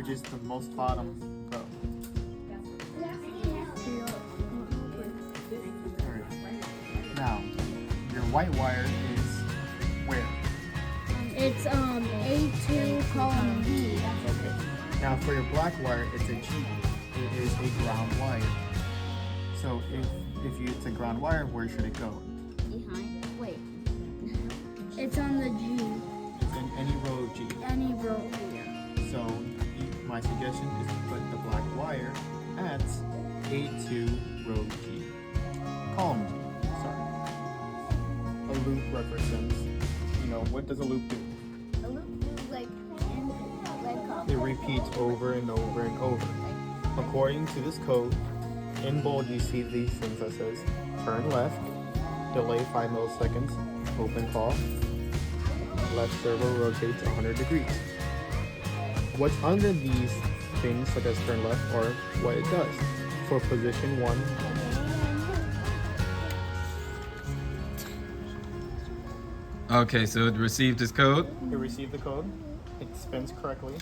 which is the most bottom row. Alright. Now, your white wire is where? It's A2 column B. Okay. Now for your black wire, it's a G. It is a ground wire. So if it's a ground wire, where should it go? Behind. Wait. It's on the G. It's in any row of G. Any row here. So my suggestion is to put the black wire at A2 row G. Column G. Sorry. A loop represents, what does a loop do? A loop is like It repeats over and over and over. According to this code, in bold you see these things that says turn left, delay 5 milliseconds, open call, left servo rotates 100 degrees. What's under these things, such as turn left, or what it does. For position 1, Okay, so it received this code. it received the code, it spins correctly,